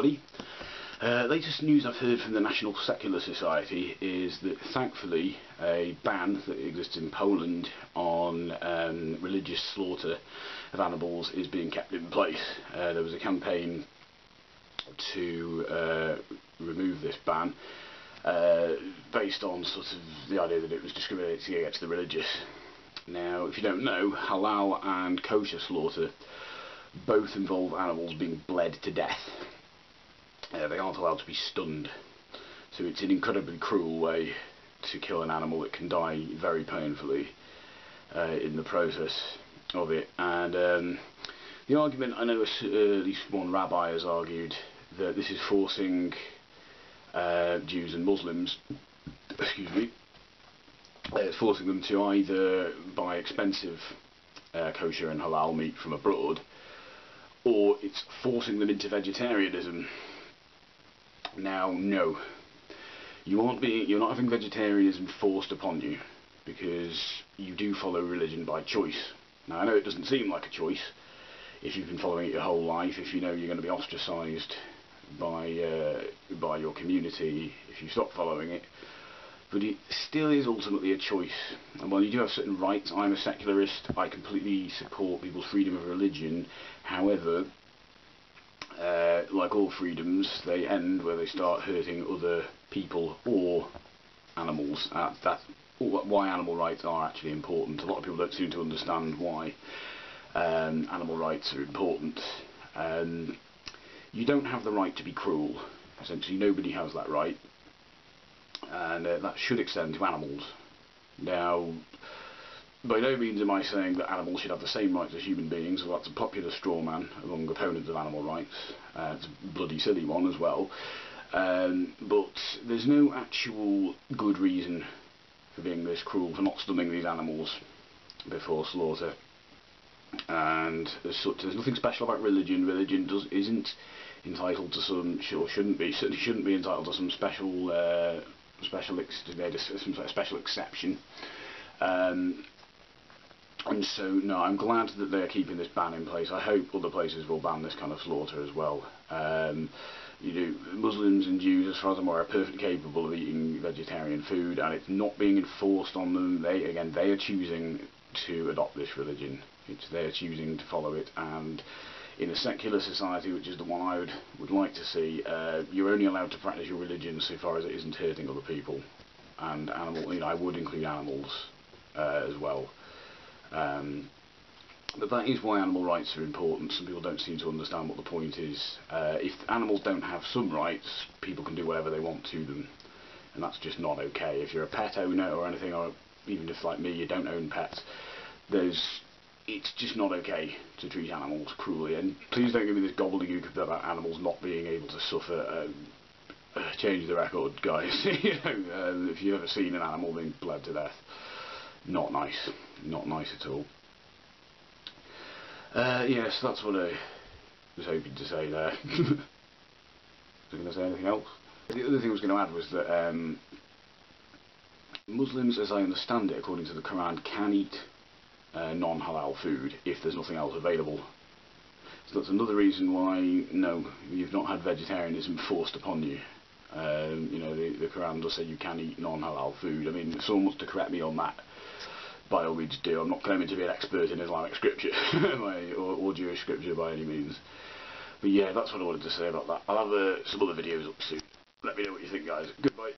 everybody. Latest news I've heard from the National Secular Society is that thankfully a ban that exists in Poland on religious slaughter of animals is being kept in place. There was a campaign to remove this ban based on sort of the idea that it was discriminating against the religious. Now, if you don't know, Halal and Kosher slaughter both involve animals being bled to death. They aren't allowed to be stunned, so it's an incredibly cruel way to kill an animal. It can die very painfully in the process of it. And the argument, I know at least one rabbi has argued that this is forcing Jews and Muslims, forcing them to either buy expensive kosher and halal meat from abroad, or it's forcing them into vegetarianism. Now, no, you're not having vegetarianism forced upon you, because you do follow religion by choice. Now, I know it doesn't seem like a choice if you've been following it your whole life, if you know you're going to be ostracised by your community if you stop following it, but it still is ultimately a choice. And while you do have certain rights, I'm a secularist, I completely support people's freedom of religion. However, like all freedoms, they end where they start hurting other people or animals. That's why animal rights are actually important. A lot of people don't seem to understand why animal rights are important. You don't have the right to be cruel. Essentially, nobody has that right. And that should extend to animals. Now, by no means am I saying that animals should have the same rights as human beings. Well, that's a popular straw man among opponents of animal rights. It's a bloody silly one as well. But there's no actual good reason for being this cruel, for not stunning these animals before slaughter. And as such, there's nothing special about religion. Religion isn't entitled to some, or shouldn't be, certainly shouldn't be entitled to some special special exception. And so, no, I'm glad that they're keeping this ban in place. I hope other places will ban this kind of slaughter as well. Muslims and Jews, as far as I'm aware, are perfectly capable of eating vegetarian food, and it's not being enforced on them. They are choosing to adopt this religion. They're choosing to follow it, and in a secular society, which is the one I would like to see, you're only allowed to practice your religion so far as it isn't hurting other people. And I would include animals as well. But that is why animal rights are important. Some people don't seem to understand what the point is. If animals don't have some rights, people can do whatever they want to them, and that's just not okay. If you're a pet owner or anything, or even if, like me, you don't own pets, it's just not okay to treat animals cruelly. And please don't give me this gobbledygook about animals not being able to suffer. Change the record, guys. If you've ever seen an animal being bled to death, not nice. Not nice at all. Yes, that's what I was hoping to say there. Was I going to say anything else? The other thing I was going to add was that Muslims, as I understand it, according to the Quran, can eat non-halal food if there's nothing else available. So that's another reason why, no, you've not had vegetarianism forced upon you. The Quran does say you can eat non-halal food. I mean, if someone wants to correct me on that, by all means do. I'm not claiming to be an expert in Islamic scripture or Jewish scripture by any means. But yeah, that's what I wanted to say about that. I'll have some other videos up soon. Let me know what you think, guys. Goodbye.